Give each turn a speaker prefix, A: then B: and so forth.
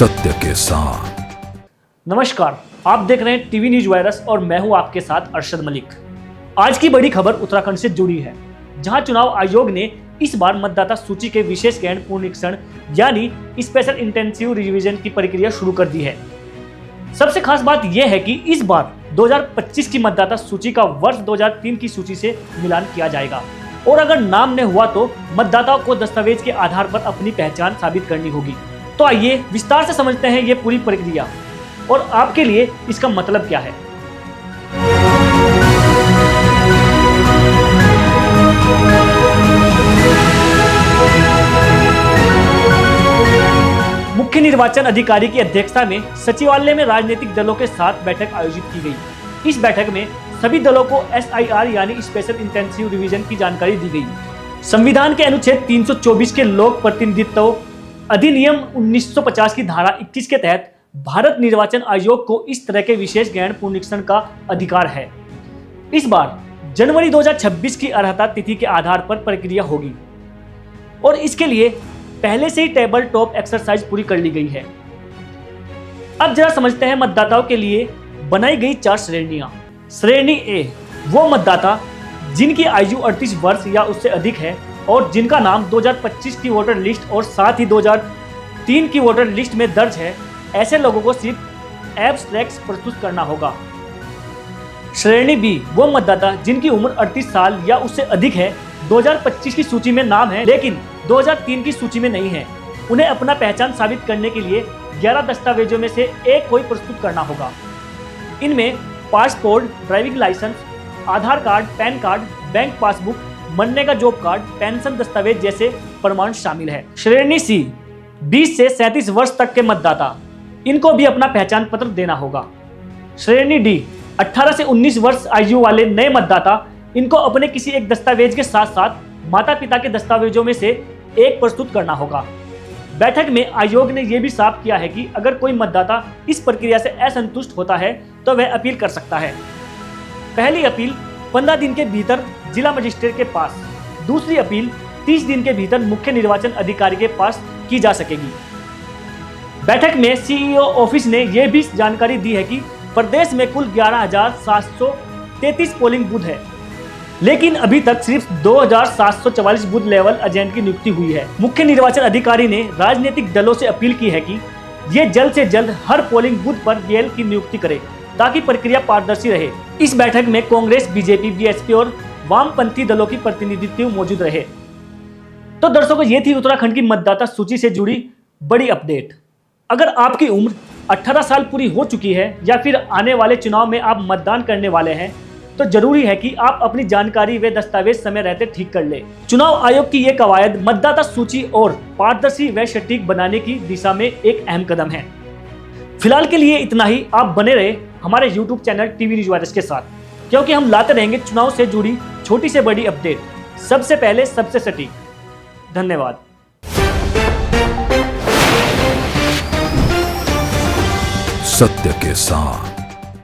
A: सत्य के साथ।
B: नमस्कार, आप देख रहे हैं टीवी न्यूज वायरस और मैं हूं आपके साथ अरशद मलिक। आज की बड़ी खबर उत्तराखंड से जुड़ी है, जहां चुनाव आयोग ने इस बार मतदाता सूची के विशेष गहन पुनरीक्षण यानी स्पेशल इंटेंसिव रिवीजन की प्रक्रिया शुरू कर दी है। सबसे खास बात यह है कि इस बार 2025 की मतदाता सूची का वर्ष 2003 की सूची से मिलान किया जाएगा और अगर नाम न हुआ तो मतदाताओं को दस्तावेज के आधार पर अपनी पहचान साबित करनी होगी। तो आइए विस्तार से समझते हैं ये पूरी प्रक्रिया और आपके लिए इसका मतलब क्या है। मुख्य निर्वाचन अधिकारी की अध्यक्षता में सचिवालय में राजनीतिक दलों के साथ बैठक आयोजित की गई। इस बैठक में सभी दलों को SIR यानी स्पेशल इंटेंसिव रिवीजन की जानकारी दी गई। संविधान के अनुच्छेद 324 के लोक प्रतिनिधित्व अधिनियम 1950 की धारा 21 के तहत भारत निर्वाचन आयोग को इस तरह के विशेष गहन पुनरीक्षण का अधिकार है। इस बार जनवरी 2026 की अर्हता तिथि के आधार पर प्रक्रिया होगी और इसके लिए पहले से ही टेबल टॉप एक्सरसाइज पूरी कर ली गई है। अब जरा समझते हैं मतदाताओं के लिए बनाई गई 4 श्रेणियां। श्रेणी ए वो मतदाता जिनकी आयु 38 वर्ष या उससे अधिक है और जिनका नाम 2025 की वोटर लिस्ट और साथ ही 2003 की वोटर लिस्ट में दर्ज है, ऐसे लोगों को सिर्फ एब्स्ट्रैक्ट्स प्रस्तुत करना होगा। श्रेणी बी वो मतदाता जिनकी उम्र 38 साल या उससे अधिक है, 2025 की सूची में नाम है लेकिन 2003 की सूची में नहीं है। उन्हें अपना पहचान साबित करने के लिए 11 दस्तावेजों में से एक कोई प्रस्तुत करना होगा। इनमें passport, driving licence, Aadhaar card, PAN card, bank passbook, मरने का जॉब कार्ड, पेंशन दस्तावेज जैसे प्रमाण शामिल है। श्रेणी सी 20 से 37 वर्ष तक के मतदाता, इनको भी अपना पहचान पत्र देना होगा। श्रेणी डी 18 से 19 वर्ष आयु वाले नए मतदाता, इनको अपने किसी एक दस्तावेज के साथ साथ माता पिता के दस्तावेजों में से एक प्रस्तुत करना होगा। बैठक में आयोग ने यह भी साफ किया है कि अगर कोई मतदाता इस प्रक्रिया से असंतुष्ट होता है तो वह अपील कर सकता है। पहली अपील 15 दिन के भीतर जिला मजिस्ट्रेट के पास, दूसरी अपील 30 दिन के भीतर मुख्य निर्वाचन अधिकारी के पास की जा सकेगी। बैठक में CEO ऑफिस ने यह भी जानकारी दी है कि प्रदेश में कुल 11,733 पोलिंग बूथ है, लेकिन अभी तक सिर्फ 2,744 बूथ लेवल एजेंट की नियुक्ति हुई है। मुख्य निर्वाचन अधिकारी ने राजनीतिक दलों से अपील की है कि ये जल्द से जल्द हर पोलिंग बूथ पर BL की नियुक्ति करे ताकि प्रक्रिया पारदर्शी रहे। इस बैठक में कांग्रेस, BJP, BSP और वामपंथी दलों की प्रतिनिधित्व मौजूद रहे। तो दर्शकों, ये थी उत्तराखंड की मतदाता सूची से जुड़ी बड़ी अपडेट। अगर आपकी उम्र 18 साल पूरी हो चुकी है या फिर आने वाले चुनाव में आप मतदान करने वाले हैं तो जरूरी है कि आप अपनी जानकारी व दस्तावेज समय रहते ठीक कर ले। चुनाव आयोग की ये कवायद मतदाता सूची और पारदर्शी व सटीक बनाने की दिशा में एक अहम कदम है। फिलहाल के लिए इतना ही। आप बने रहे हमारे YouTube channel TV news virus के साथ, क्योंकि हम लाते रहेंगे चुनाव से जुड़ी छोटी से बड़ी अपडेट, सबसे पहले सबसे सटीक। धन्यवाद।
A: सत्य के साथ।